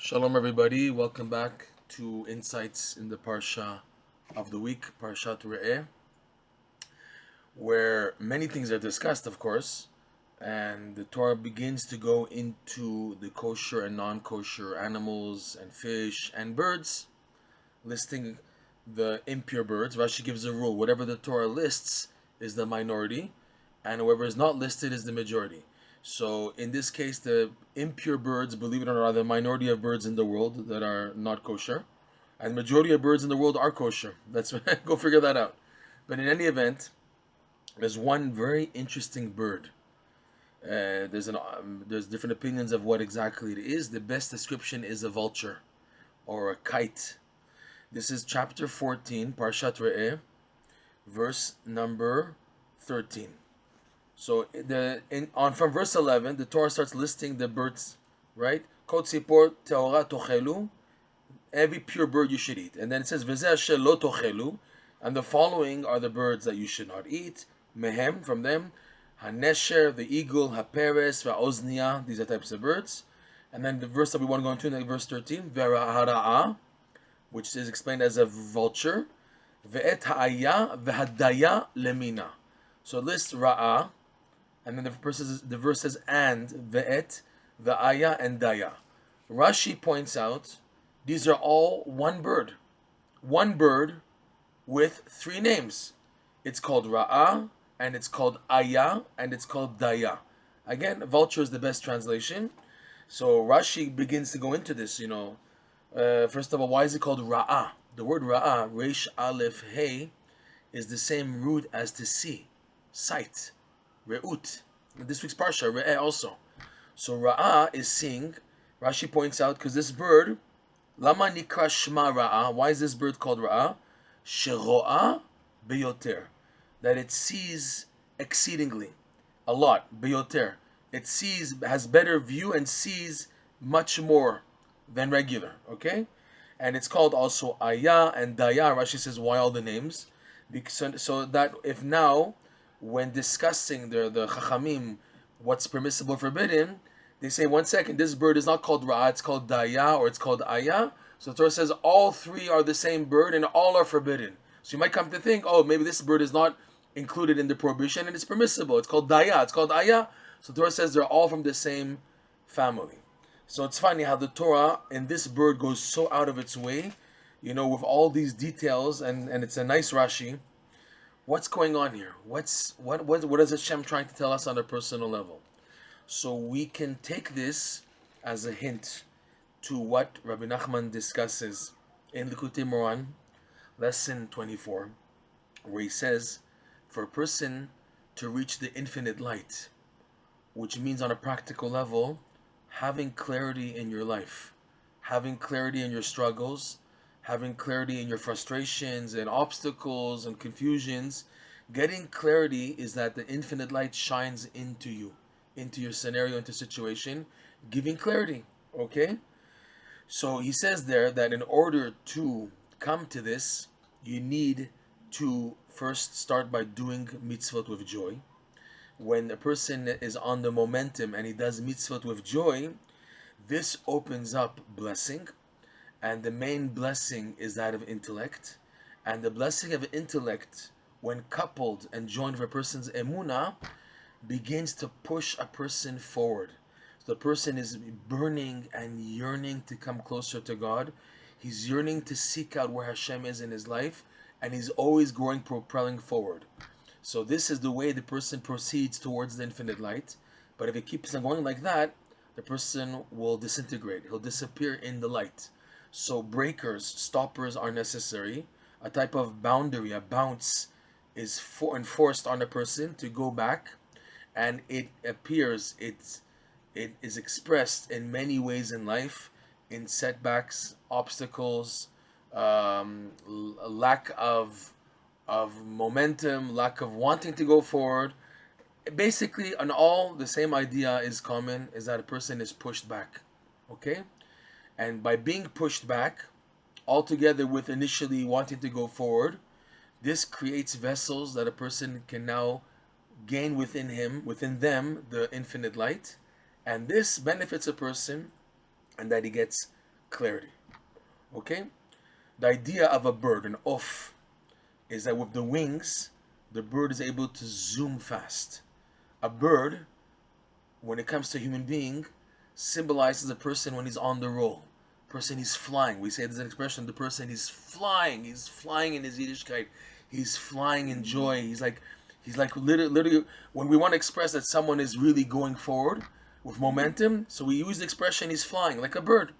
Shalom, everybody. Welcome back to Insights in the Parsha of the week, Parshat, where many things are discussed, of course, and the Torah begins to go into the kosher and non-kosher animals and fish and birds, listing the impure birds. Rashi gives a rule: whatever the Torah lists is the minority, and whoever is not listed is the majority. So in this case, the impure birds, believe it or not, are the minority of birds in the world that are not kosher, and the majority of birds in the world are kosher. Let's go figure that out. But in any event, there's one very interesting bird. There's different opinions of what exactly it is. The best description is a vulture or a kite. This is chapter 14, Parshat, verse number 13. So from verse 11, the Torah starts listing the birds, right? Kol tzipor teora tochelu, every pure bird you should eat. And then it says v'zeh asher lo tochelu, and the following are the birds that you should not eat. Mehem, from them, hanesher, the eagle, haperes, va'oznia, these are types of birds. And then the verse that we want to go into, verse 13, vera'hara'ah, which is explained as a vulture, ve'et ha'ayah v'hadayah lemina. So it lists ra'ah, and then the verse says and ve'et, the ayah, and dayah. Rashi points out these are all one bird with three names. It's called ra'ah, and it's called ayah, and it's called dayah. Again, vulture is the best translation. So Rashi begins to go into this. First of all, why is it called ra'ah? The word ra'ah, resh aleph hey, is the same root as to see, sight. Re'ut. This week's Parsha, Re'eh also. So Ra'ah is seeing. Rashi points out, because this bird, Lama nikra shma Ra'ah, why is this bird called Ra'ah? Shero'ah beyoter. That it sees exceedingly. A lot. Beyoter. It sees, has better view and sees much more than regular. Okay? And it's called also ayah and dayah. Rashi says, why all the names? Because, so that if now, when discussing the Chachamim, what's permissible, forbidden, they say, 1 second, this bird is not called Ra'ah, it's called dayah, or it's called ayah. So the Torah says all three are the same bird and all are forbidden. So you might come to think, oh, maybe this bird is not included in the prohibition and it's permissible. It's called dayah, it's called ayah. So the Torah says they're all from the same family. So it's funny how the Torah in this bird goes so out of its way, with all these details, and it's a nice Rashi. What's going on here? What is Hashem trying to tell us on a personal level? So we can take this as a hint to what Rebbe Nachman discusses in Likutei Moran, lesson 24, where he says, for a person to reach the infinite light, which means on a practical level, having clarity in your life, having clarity in your struggles, having clarity in your frustrations and obstacles and confusions. Getting clarity is that the infinite light shines into you, into your scenario, into situation, giving clarity. Okay? So he says there that in order to come to this, you need to first start by doing mitzvot with joy. When a person is on the momentum and he does mitzvot with joy, this opens up blessing. And the main blessing is that of intellect. And the blessing of intellect, when coupled and joined with a person's emunah, begins to push a person forward. So the person is burning and yearning to come closer to God. He's yearning to seek out where Hashem is in his life. And he's always growing, propelling forward. So this is the way the person proceeds towards the infinite light. But if it keeps on going like that, the person will disintegrate. He'll disappear in the light. So breakers, stoppers are necessary. A type of boundary, a bounce, is enforced on a person to go back, and it appears, it is expressed in many ways in life, in setbacks, obstacles, lack of momentum, lack of wanting to go forward. Basically, on all, the same idea is common, is that a person is pushed back. Okay? And by being pushed back, altogether with initially wanting to go forward, this creates vessels that a person can now gain within them, the infinite light. And this benefits a person, and that he gets clarity. Okay? The idea of a bird, an off, is that with the wings, the bird is able to zoom fast. A bird, when it comes to a human being, symbolizes a person when he's on the roll. Person he's flying. We say there's an expression, the person he's flying in his Yiddishkeit. He's flying in joy. He's like literally when we want to express that someone is really going forward with momentum, so we use the expression he's flying like a bird.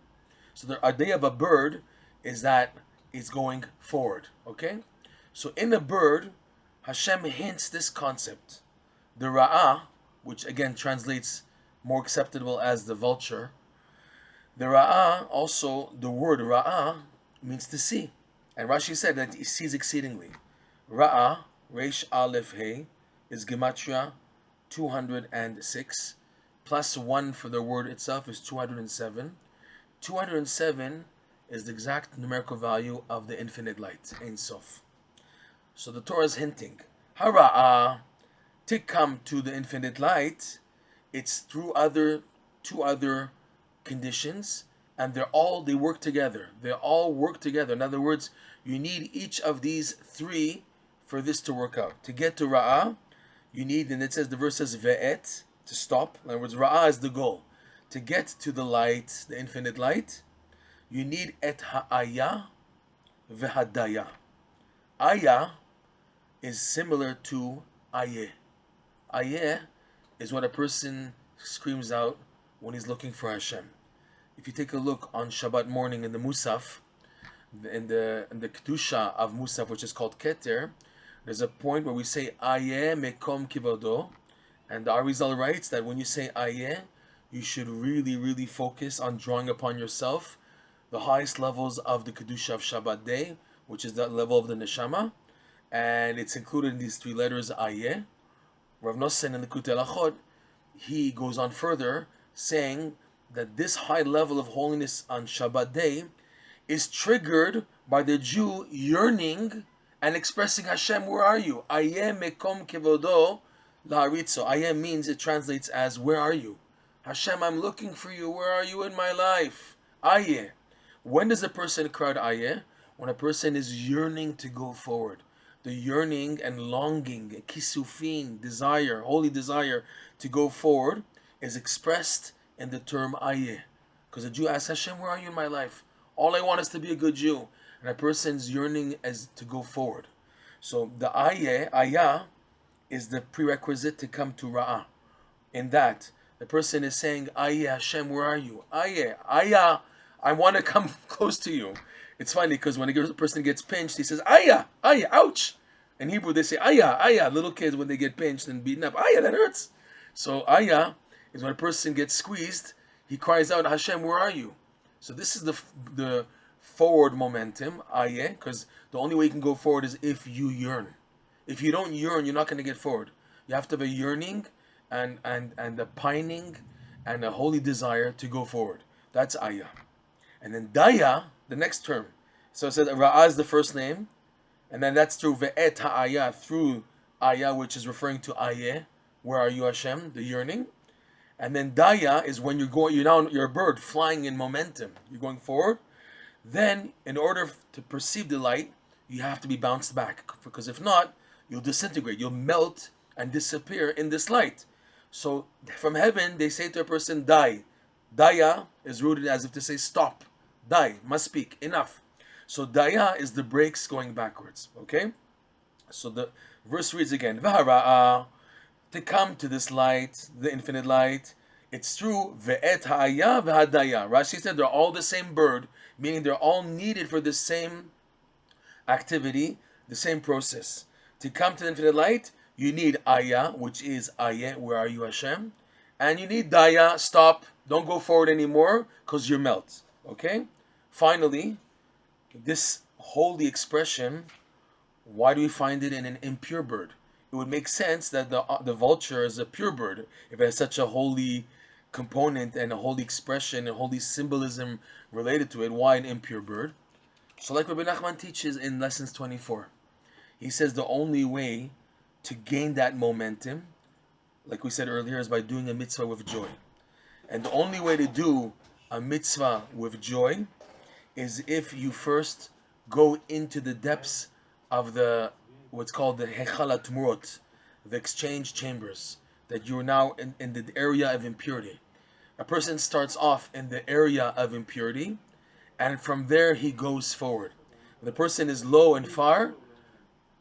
So the idea of a bird is that it's going forward. Okay? So in a bird, Hashem hints this concept. The ra'ah, which again translates more acceptable as the vulture. The ra'ah, also the word ra'ah means to see. And Rashi said that he sees exceedingly. Ra'ah, Reish Aleph Hey, is Gematria 206. Plus 1 for the word itself is 207. 207 is the exact numerical value of the infinite light, Ein Sof. So the Torah is hinting, Hara'ah, to come to the infinite light, it's through two other conditions, and they work together. They all work together. In other words, you need each of these three for this to work out. To get to Ra'ah, you need, and it says, the verse says, Ve'et, to stop. In other words, Ra'ah is the goal. To get to the light, the infinite light, you need et ha'ayah ve'hadayah. Ayah is similar to ayeh. Ayeh is what a person screams out when he's looking for Hashem. If you take a look on Shabbat morning in the Musaf, in the Kedusha of Musaf, which is called Keter, there's a point where we say ayeh mekom kivodo, and the Arizal writes that when you say ayeh, you should really, really focus on drawing upon yourself the highest levels of the Kedusha of Shabbat day, which is that level of the Neshama, and it's included in these three letters ayeh. Rav Nosson in the Kutei Lachot, he goes on further, saying that this high level of holiness on Shabbat day is triggered by the Jew yearning and expressing, Hashem, where are you? Ayeh mekom kevodo la'aritzo. Ayeh means, it translates as, where are you? Hashem, I'm looking for you. Where are you in my life? Ayeh. When does a person cry out ayeh? When a person is yearning to go forward. The yearning and longing, kisufin, desire, holy desire to go forward is expressed in the term ayeh. Because the Jew asks, Hashem, where are you in my life? All I want is to be a good Jew. And a person's yearning is to go forward. So the ayah, is the prerequisite to come to ra'ah. In that, the person is saying, ayeh, Hashem, where are you? Ayeh, I want to come close to you. It's funny because when a person gets pinched, he says, ayah, ouch. In Hebrew, they say, ayah. Little kids, when they get pinched and beaten up, ayah, that hurts. So ayah is when a person gets squeezed, he cries out, Hashem, where are you? So this is the forward momentum, ayeh, because the only way you can go forward is if you yearn. If you don't yearn, you're not going to get forward. You have to have a yearning and a pining and a holy desire to go forward. That's ayah. And then dayah, the next term. So it says ra'ah is the first name, and then that's through ve'et ha'ayah, through ayah, which is referring to ayeh, where are you, Hashem, the yearning. And then dayah is when you're a bird flying in momentum. You're going forward. Then, in order to perceive the light, you have to be bounced back, because if not, you'll disintegrate, you'll melt and disappear in this light. So from heaven, they say to a person, die. Dayah is rooted as if to say, stop. Die, must speak, enough. So dayah is the brakes going backwards. Okay? So the verse reads again, V'hara'ah, to come to this light, the infinite light, it's through ve'et ha'ayah v'hadayah. Rashi said they're all the same bird, meaning they're all needed for the same activity, the same process. To come to the infinite light, you need ayah, which is ayeh, where are you, Hashem? And you need dayah, stop, don't go forward anymore, because you melt. Okay? Finally, this holy expression, why do we find it in an impure bird? It would make sense that the vulture is a pure bird if it has such a holy component and a holy expression and holy symbolism related to it. Why an impure bird? So like Rebbe Nachman teaches in Lessons 24, he says the only way to gain that momentum, like we said earlier, is by doing a mitzvah with joy. And the only way to do a mitzvah with joy is if you first go into the depths of the what's called the Hechalat Murot, the exchange chambers, that you're now in the area of impurity. A person starts off in the area of impurity, and from there he goes forward. When the person is low and far,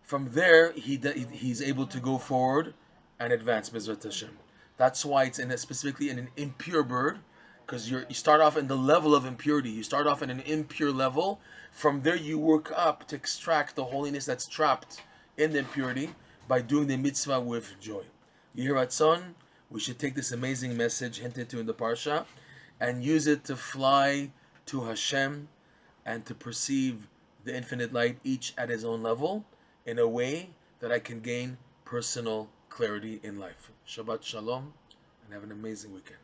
from there he's able to go forward and advance, Bezrat Hashem. That's why it's specifically in an impure bird, because you start off in the level of impurity. You start off in an impure level. From there you work up to extract the holiness that's trapped in the impurity by doing the mitzvah with joy. Yiratzon, we should take this amazing message hinted to in the Parsha and use it to fly to Hashem and to perceive the infinite light, each at his own level, in a way that I can gain personal clarity in life. Shabbat Shalom, and have an amazing weekend.